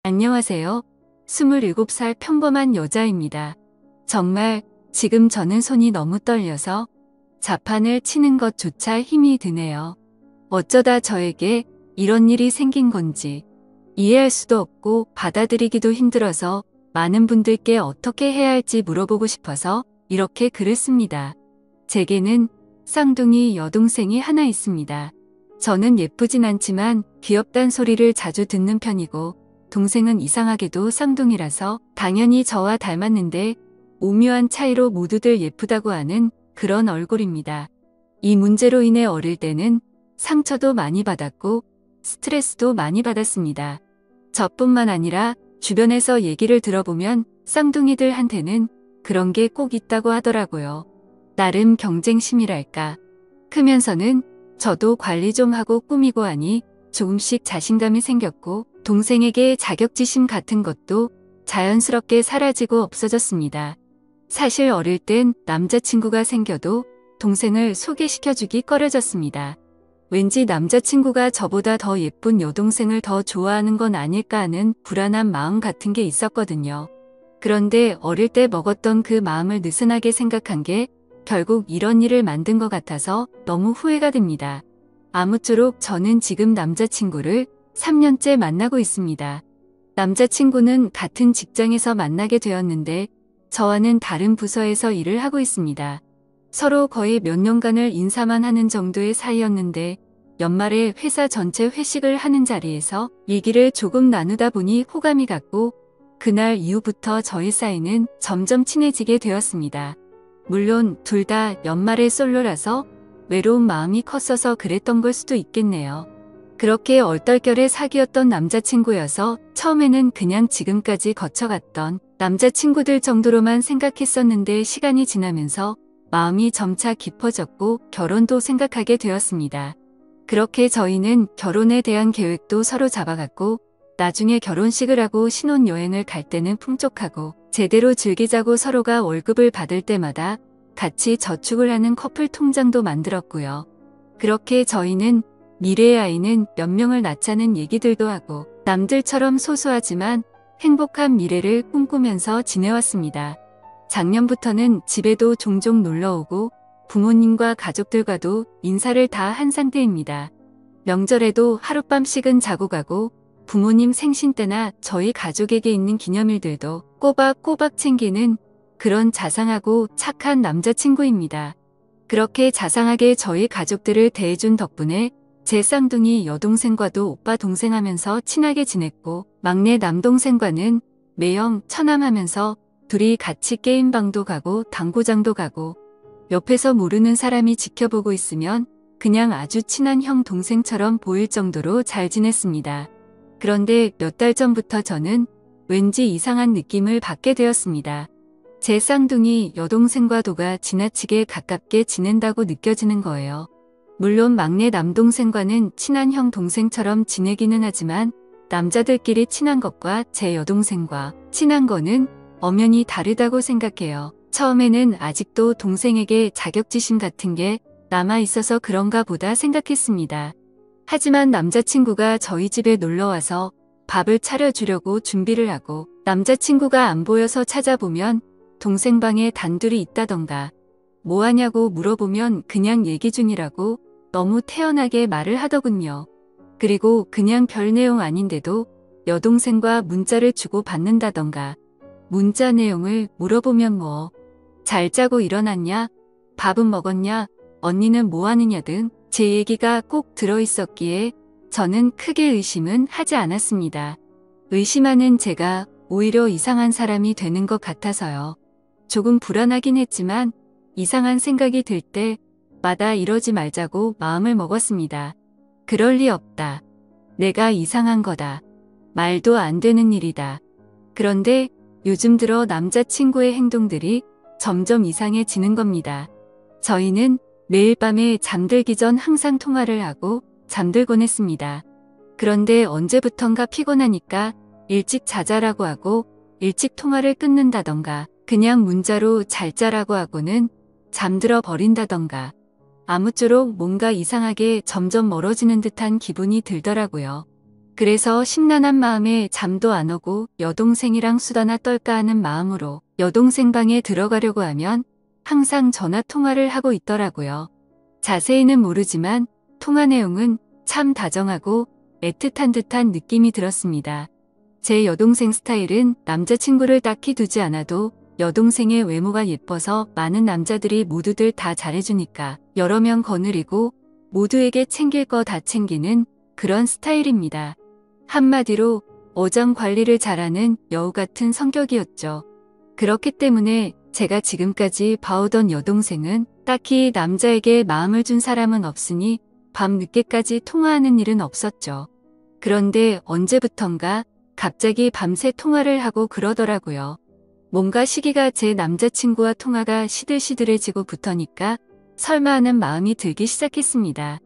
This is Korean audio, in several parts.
안녕하세요. 27살 평범한 여자입니다. 정말 지금 저는 손이 너무 떨려서 자판을 치는 것조차 힘이 드네요. 어쩌다 저에게 이런 일이 생긴 건지 이해할 수도 없고 받아들이기도 힘들어서 많은 분들께 어떻게 해야 할지 물어보고 싶어서 이렇게 글을 씁니다. 제게는 쌍둥이 여동생이 하나 있습니다. 저는 예쁘진 않지만 귀엽단 소리를 자주 듣는 편이고 동생은 이상하게도 쌍둥이라서 당연히 저와 닮았는데 오묘한 차이로 모두들 예쁘다고 하는 그런 얼굴입니다. 이 문제로 인해 어릴 때는 상처도 많이 받았고 스트레스도 많이 받았습니다. 저뿐만 아니라 주변에서 얘기를 들어보면 쌍둥이들한테는 그런 게 꼭 있다고 하더라고요. 나름 경쟁심이랄까. 크면서는 저도 관리 좀 하고 꾸미고 하니 조금씩 자신감이 생겼고 동생에게 자격지심 같은 것도 자연스럽게 사라지고 없어졌습니다. 사실 어릴 땐 남자친구가 생겨도 동생을 소개시켜주기 꺼려졌습니다. 왠지 남자친구가 저보다 더 예쁜 여동생을 더 좋아하는 건 아닐까 하는 불안한 마음 같은 게 있었거든요. 그런데 어릴 때 먹었던 그 마음을 느슨하게 생각한 게 결국 이런 일을 만든 것 같아서 너무 후회가 됩니다. 아무쪼록 저는 지금 남자친구를 3년째 만나고 있습니다. 남자친구는 같은 직장에서 만나게 되었는데 저와는 다른 부서에서 일을 하고 있습니다. 서로 거의 몇 년간을 인사만 하는 정도의 사이였는데 연말에 회사 전체 회식을 하는 자리에서 얘기를 조금 나누다 보니 호감이 갔고 그날 이후부터 저희 사이는 점점 친해지게 되었습니다. 물론 둘 다 연말에 솔로라서 외로운 마음이 컸어서 그랬던 걸 수도 있겠네요. 그렇게 얼떨결에 사귀었던 남자친구여서 처음에는 그냥 지금까지 거쳐갔던 남자친구들 정도로만 생각했었는데 시간이 지나면서 마음이 점차 깊어졌고 결혼도 생각하게 되었습니다. 그렇게 저희는 결혼에 대한 계획도 서로 잡아갔고 나중에 결혼식을 하고 신혼여행을 갈 때는 풍족하고 제대로 즐기자고 서로가 월급을 받을 때마다 같이 저축을 하는 커플 통장도 만들었고요. 그렇게 저희는 미래의 아이는 몇 명을 낳자는 얘기들도 하고 남들처럼 소소하지만 행복한 미래를 꿈꾸면서 지내왔습니다. 작년부터는 집에도 종종 놀러오고 부모님과 가족들과도 인사를 다 한 상태입니다. 명절에도 하룻밤씩은 자고 가고 부모님 생신 때나 저희 가족에게 있는 기념일들도 꼬박꼬박 챙기는 그런 자상하고 착한 남자친구입니다. 그렇게 자상하게 저희 가족들을 대해준 덕분에 제 쌍둥이 여동생과도 오빠 동생 하면서 친하게 지냈고 막내 남동생과는 매형 처남하면서 둘이 같이 게임방도 가고 당구장도 가고 옆에서 모르는 사람이 지켜보고 있으면 그냥 아주 친한 형 동생처럼 보일 정도로 잘 지냈습니다. 그런데 몇 달 전부터 저는 왠지 이상한 느낌을 받게 되었습니다. 제 쌍둥이 여동생과도가 지나치게 가깝게 지낸다고 느껴지는 거예요. 물론 막내 남동생과는 친한 형 동생처럼 지내기는 하지만 남자들끼리 친한 것과 제 여동생과 친한 거는 엄연히 다르다고 생각해요. 처음에는 아직도 동생에게 자격지심 같은 게 남아있어서 그런가 보다 생각했습니다. 하지만 남자친구가 저희 집에 놀러와서 밥을 차려주려고 준비를 하고 남자친구가 안 보여서 찾아보면 동생 방에 단둘이 있다던가 뭐하냐고 물어보면 그냥 얘기 중이라고 너무 태연하게 말을 하더군요. 그리고 그냥 별 내용 아닌데도 여동생과 문자를 주고 받는다던가 문자 내용을 물어보면 뭐 잘 자고 일어났냐? 밥은 먹었냐? 언니는 뭐 하느냐 등 제 얘기가 꼭 들어있었기에 저는 크게 의심은 하지 않았습니다. 의심하는 제가 오히려 이상한 사람이 되는 것 같아서요. 조금 불안하긴 했지만 이상한 생각이 들 때마다 이러지 말자고 마음을 먹었습니다. 그럴 리 없다. 내가 이상한 거다. 말도 안 되는 일이다. 그런데 요즘 들어 남자친구의 행동들이 점점 이상해지는 겁니다. 저희는 매일 밤에 잠들기 전 항상 통화를 하고 잠들곤 했습니다. 그런데 언제부턴가 피곤하니까 일찍 자자라고 하고 일찍 통화를 끊는다던가 그냥 문자로 잘 자라고 하고는 잠들어 버린다던가 아무쪼록 뭔가 이상하게 점점 멀어지는 듯한 기분이 들더라고요. 그래서 심란한 마음에 잠도 안 오고 여동생이랑 수다나 떨까 하는 마음으로 여동생 방에 들어가려고 하면 항상 전화 통화를 하고 있더라고요. 자세히는 모르지만 통화 내용은 참 다정하고 애틋한 듯한 느낌이 들었습니다. 제 여동생 스타일은 남자친구를 딱히 두지 않아도 여동생의 외모가 예뻐서 많은 남자들이 모두들 다 잘해주니까 여러 명 거느리고 모두에게 챙길 거 다 챙기는 그런 스타일입니다. 한마디로 어장 관리를 잘하는 여우 같은 성격이었죠. 그렇기 때문에 제가 지금까지 봐오던 여동생은 딱히 남자에게 마음을 준 사람은 없으니 밤 늦게까지 통화하는 일은 없었죠. 그런데 언제부턴가 갑자기 밤새 통화를 하고 그러더라고요. 뭔가 시기가 제 남자친구와 통화가 시들시들해지고 부터니까 설마 하는 마음이 들기 시작했습니다.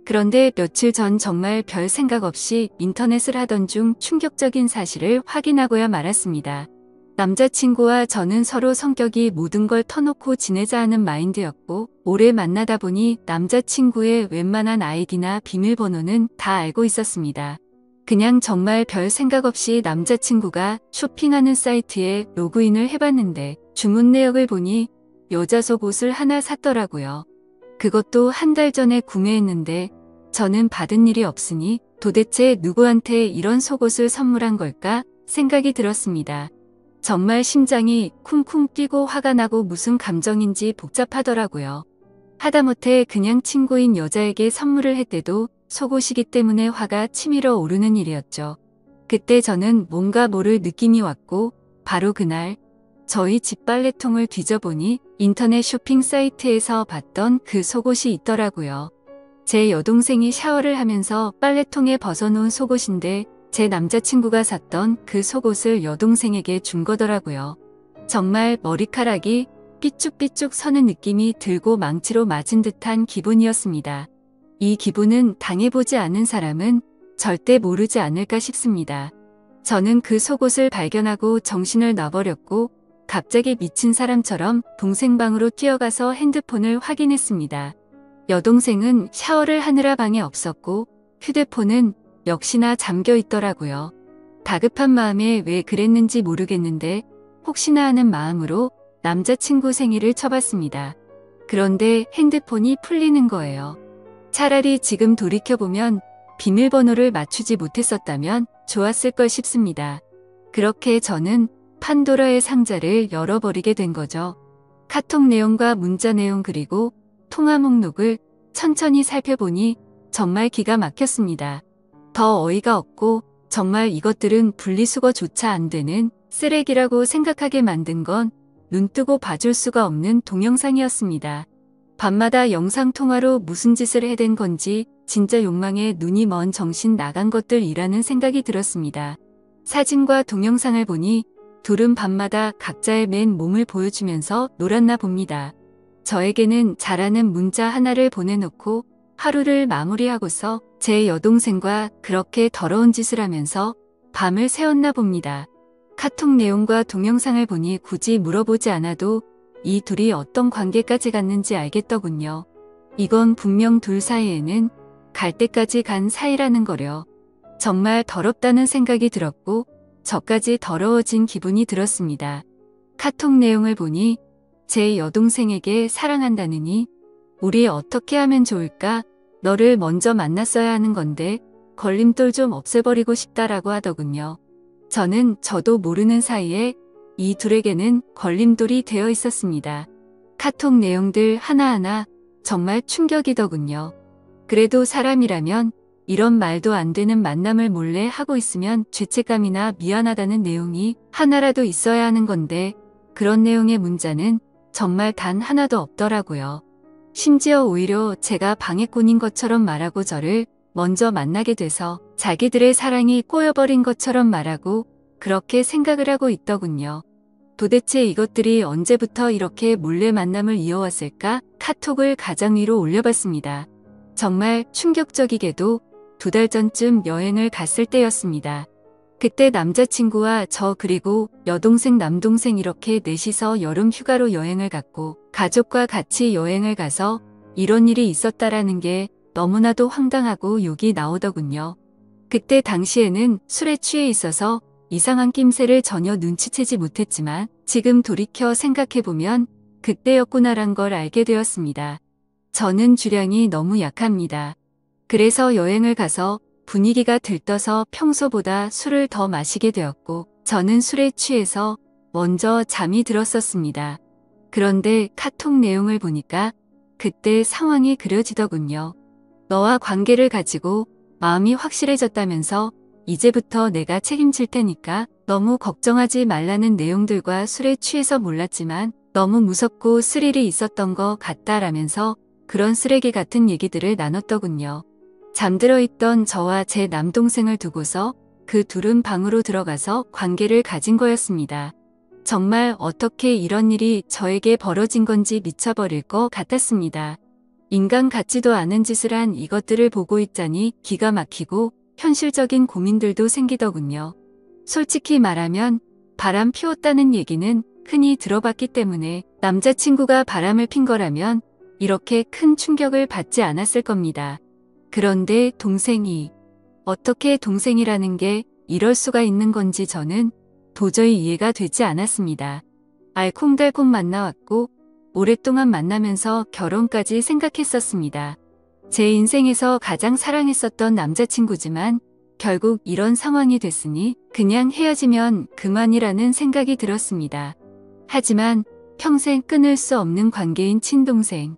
그런데 며칠 전 정말 별 생각 없이 인터넷을 하던 중 충격적인 사실을 확인하고야 말았습니다. 남자친구와 저는 서로 성격이 모든 걸 터놓고 지내자 하는 마인드였고 오래 만나다 보니 남자친구의 웬만한 아이디나 비밀번호는 다 알고 있었습니다. 그냥 정말 별 생각 없이 남자친구가 쇼핑하는 사이트에 로그인을 해봤는데 주문 내역을 보니 여자 속옷을 하나 샀더라고요. 그것도 한 달 전에 구매했는데 저는 받은 일이 없으니 도대체 누구한테 이런 속옷을 선물한 걸까 생각이 들었습니다. 정말 심장이 쿵쿵 뛰고 화가 나고 무슨 감정인지 복잡하더라고요. 하다못해 그냥 친구인 여자에게 선물을 했대도 속옷이기 때문에 화가 치밀어 오르는 일이었죠. 그때 저는 뭔가 모를 느낌이 왔고 바로 그날 저희 집 빨래통을 뒤져보니 인터넷 쇼핑 사이트에서 봤던 그 속옷이 있더라고요. 제 여동생이 샤워를 하면서 빨래통에 벗어놓은 속옷인데 제 남자친구가 샀던 그 속옷을 여동생에게 준 거더라고요. 정말 머리카락이 삐쭉삐쭉 서는 느낌이 들고 망치로 맞은 듯한 기분이었습니다. 이 기분은 당해보지 않은 사람은 절대 모르지 않을까 싶습니다. 저는 그 속옷을 발견하고 정신을 놔버렸고 갑자기 미친 사람처럼 동생 방으로 뛰어가서 핸드폰을 확인했습니다. 여동생은 샤워를 하느라 방에 없었고 휴대폰은 역시나 잠겨 있더라고요. 다급한 마음에 왜 그랬는지 모르겠는데 혹시나 하는 마음으로 남자친구 생일을 쳐봤습니다. 그런데 핸드폰이 풀리는 거예요. 차라리 지금 돌이켜보면 비밀번호를 맞추지 못했었다면 좋았을 걸 싶습니다. 그렇게 저는 판도라의 상자를 열어버리게 된 거죠. 카톡 내용과 문자 내용 그리고 통화 목록을 천천히 살펴보니 정말 기가 막혔습니다. 더 어이가 없고 정말 이것들은 분리수거조차 안 되는 쓰레기라고 생각하게 만든 건 눈뜨고 봐줄 수가 없는 동영상이었습니다. 밤마다 영상통화로 무슨 짓을 해댄 건지 진짜 욕망에 눈이 먼 정신 나간 것들이라는 생각이 들었습니다. 사진과 동영상을 보니 둘은 밤마다 각자의 맨 몸을 보여주면서 놀았나 봅니다. 저에게는 잘하는 문자 하나를 보내놓고 하루를 마무리하고서 제 여동생과 그렇게 더러운 짓을 하면서 밤을 새웠나 봅니다. 카톡 내용과 동영상을 보니 굳이 물어보지 않아도 이 둘이 어떤 관계까지 갔는지 알겠더군요. 이건 분명 둘 사이에는 갈 때까지 간 사이라는 거려. 정말 더럽다는 생각이 들었고 저까지 더러워진 기분이 들었습니다. 카톡 내용을 보니 제 여동생에게 사랑한다느니 우리 어떻게 하면 좋을까? 너를 먼저 만났어야 하는 건데 걸림돌 좀 없애버리고 싶다라고 하더군요. 저도 모르는 사이에 이 둘에게는 걸림돌이 되어 있었습니다. 카톡 내용들 하나하나 정말 충격이더군요. 그래도 사람이라면 이런 말도 안 되는 만남을 몰래 하고 있으면 죄책감이나 미안하다는 내용이 하나라도 있어야 하는 건데 그런 내용의 문자는 정말 단 하나도 없더라고요. 심지어 오히려 제가 방해꾼인 것처럼 말하고 저를 먼저 만나게 돼서 자기들의 사랑이 꼬여버린 것처럼 말하고 그렇게 생각을 하고 있더군요. 도대체 이것들이 언제부터 이렇게 몰래 만남을 이어왔을까? 카톡을 가장 위로 올려봤습니다. 정말 충격적이게도 2달 전쯤 여행을 갔을 때였습니다. 그때 남자친구와 저 그리고 여동생 남동생 이렇게 넷이서 여름 휴가로 여행을 갔고 가족과 같이 여행을 가서 이런 일이 있었다라는 게 너무나도 황당하고 욕이 나오더군요. 그때 당시에는 술에 취해 있어서 이상한 낌새를 전혀 눈치채지 못했지만 지금 돌이켜 생각해보면 그때였구나란 걸 알게 되었습니다. 저는 주량이 너무 약합니다. 그래서 여행을 가서 분위기가 들떠서 평소보다 술을 더 마시게 되었고 저는 술에 취해서 먼저 잠이 들었었습니다. 그런데 카톡 내용을 보니까 그때 상황이 그려지더군요. 너와 관계를 가지고 마음이 확실해졌다면서 이제부터 내가 책임질 테니까 너무 걱정하지 말라는 내용들과 술에 취해서 몰랐지만 너무 무섭고 스릴이 있었던 것 같다라면서 그런 쓰레기 같은 얘기들을 나눴더군요. 잠들어 있던 저와 제 남동생을 두고서 그 둘은 방으로 들어가서 관계를 가진 거였습니다. 정말 어떻게 이런 일이 저에게 벌어진 건지 미쳐버릴 것 같았습니다. 인간 같지도 않은 짓을 한 이것들을 보고 있자니 기가 막히고 현실적인 고민들도 생기더군요. 솔직히 말하면 바람 피웠다는 얘기는 흔히 들어봤기 때문에 남자친구가 바람을 핀 거라면 이렇게 큰 충격을 받지 않았을 겁니다. 그런데 동생이 어떻게 동생이라는 게 이럴 수가 있는 건지 저는 도저히 이해가 되지 않았습니다. 알콩달콩 만나왔고 오랫동안 만나면서 결혼까지 생각했었습니다. 제 인생에서 가장 사랑했었던 남자친구지만 결국 이런 상황이 됐으니 그냥 헤어지면 그만이라는 생각이 들었습니다. 하지만 평생 끊을 수 없는 관계인 친동생.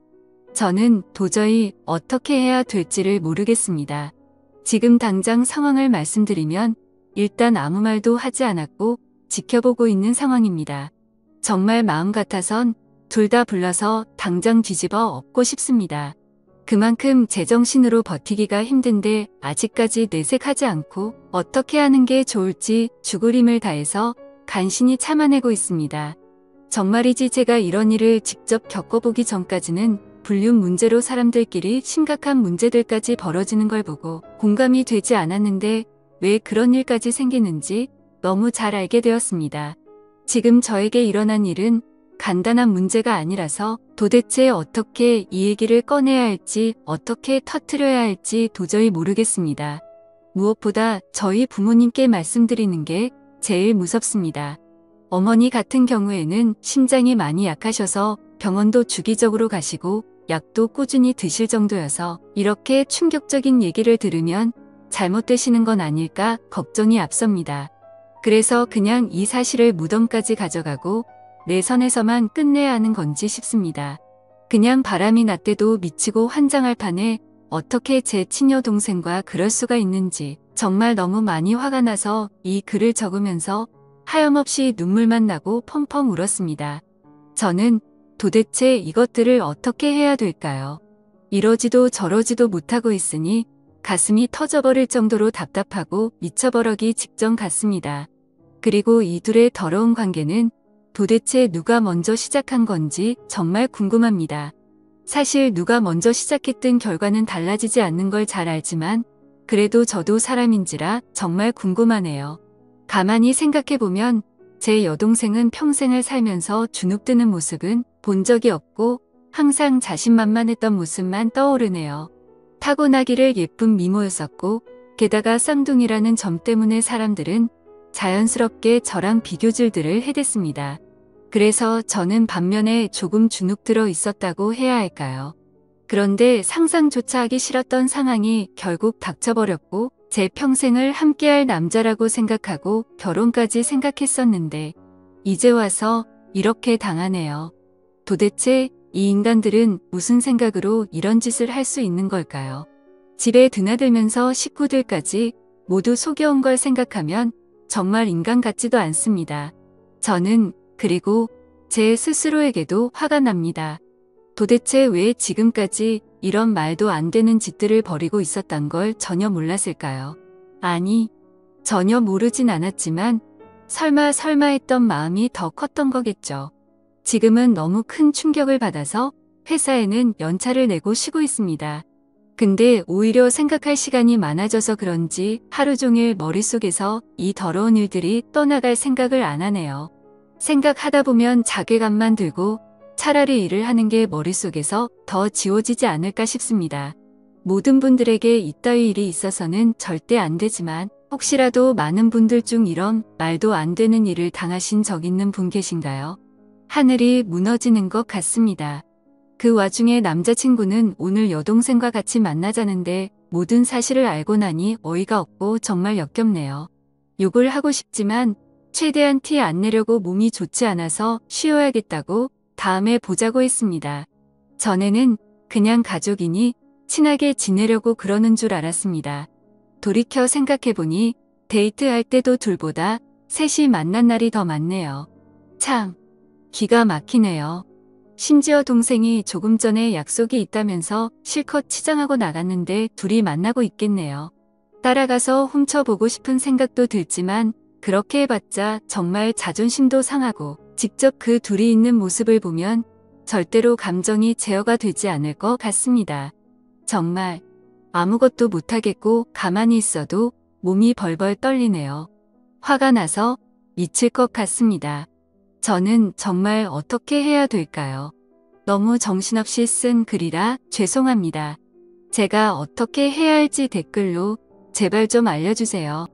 저는 도저히 어떻게 해야 될지를 모르겠습니다. 지금 당장 상황을 말씀드리면 일단 아무 말도 하지 않았고 지켜보고 있는 상황입니다. 정말 마음 같아선 둘 다 불러서 당장 뒤집어 엎고 싶습니다. 그만큼 제정신으로 버티기가 힘든데 아직까지 내색하지 않고 어떻게 하는 게 좋을지 죽을 힘을 다해서 간신히 참아내고 있습니다. 정말이지 제가 이런 일을 직접 겪어보기 전까지는 불륜 문제로 사람들끼리 심각한 문제들까지 벌어지는 걸 보고 공감이 되지 않았는데 왜 그런 일까지 생기는지 너무 잘 알게 되었습니다. 지금 저에게 일어난 일은 간단한 문제가 아니라서 도대체 어떻게 이 얘기를 꺼내야 할지 어떻게 터뜨려야 할지 도저히 모르겠습니다. 무엇보다 저희 부모님께 말씀드리는 게 제일 무섭습니다. 어머니 같은 경우에는 심장이 많이 약하셔서 병원도 주기적으로 가시고 약도 꾸준히 드실 정도여서 이렇게 충격적인 얘기를 들으면 잘못되시는 건 아닐까 걱정이 앞섭니다. 그래서 그냥 이 사실을 무덤까지 가져가고 내 선에서만 끝내야 하는 건지 싶습니다. 그냥 바람이 났대도 미치고 환장할 판에 어떻게 제 친여 동생과 그럴 수가 있는지 정말 너무 많이 화가 나서 이 글을 적으면서 하염없이 눈물만 나고 펑펑 울었습니다. 저는 도대체 이것들을 어떻게 해야 될까요? 이러지도 저러지도 못하고 있으니 가슴이 터져버릴 정도로 답답하고 미쳐버리기 직전 같습니다. 그리고 이 둘의 더러운 관계는 도대체 누가 먼저 시작한 건지 정말 궁금합니다. 사실 누가 먼저 시작했든 결과는 달라지지 않는 걸 잘 알지만 그래도 저도 사람인지라 정말 궁금하네요. 가만히 생각해보면 제 여동생은 평생을 살면서 주눅드는 모습은 본 적이 없고 항상 자신만만했던 모습만 떠오르네요. 타고나기를 예쁜 미모였었고 게다가 쌍둥이라는 점 때문에 사람들은 자연스럽게 저랑 비교질들을 해댔습니다. 그래서 저는 반면에 조금 주눅들어 있었다고 해야 할까요? 그런데 상상조차 하기 싫었던 상황이 결국 닥쳐버렸고 제 평생을 함께할 남자라고 생각하고 결혼까지 생각했었는데 이제 와서 이렇게 당하네요. 도대체 이 인간들은 무슨 생각으로 이런 짓을 할 수 있는 걸까요? 집에 드나들면서 식구들까지 모두 속여온 걸 생각하면 정말 인간 같지도 않습니다. 저는 그리고 제 스스로에게도 화가 납니다. 도대체 왜 지금까지 이런 말도 안 되는 짓들을 벌이고 있었단 걸 전혀 몰랐을까요? 아니, 전혀 모르진 않았지만 설마 했던 마음이 더 컸던 거겠죠. 지금은 너무 큰 충격을 받아서 회사에는 연차를 내고 쉬고 있습니다. 근데 오히려 생각할 시간이 많아져서 그런지 하루 종일 머릿속에서 이 더러운 일들이 떠나갈 생각을 안 하네요. 생각하다 보면 자괴감만 들고 차라리 일을 하는 게 머릿속에서 더 지워지지 않을까 싶습니다. 모든 분들에게 이따위 일이 있어서는 절대 안 되지만 혹시라도 많은 분들 중 이런 말도 안 되는 일을 당하신 적 있는 분 계신가요? 하늘이 무너지는 것 같습니다. 그 와중에 남자친구는 오늘 여동생과 같이 만나자는데 모든 사실을 알고 나니 어이가 없고 정말 역겹네요. 욕을 하고 싶지만 최대한 티 안 내려고 몸이 좋지 않아서 쉬어야겠다고 다음에 보자고 했습니다. 전에는 그냥 가족이니 친하게 지내려고 그러는 줄 알았습니다. 돌이켜 생각해보니 데이트할 때도 둘보다 셋이 만난 날이 더 많네요. 참, 기가 막히네요. 심지어 동생이 조금 전에 약속이 있다면서 실컷 치장하고 나갔는데 둘이 만나고 있겠네요. 따라가서 훔쳐보고 싶은 생각도 들지만 그렇게 해봤자 정말 자존심도 상하고 직접 그 둘이 있는 모습을 보면 절대로 감정이 제어가 되지 않을 것 같습니다. 정말 아무것도 못하겠고 가만히 있어도 몸이 벌벌 떨리네요. 화가 나서 미칠 것 같습니다. 저는 정말 어떻게 해야 될까요? 너무 정신없이 쓴 글이라 죄송합니다. 제가 어떻게 해야 할지 댓글로 제발 좀 알려주세요.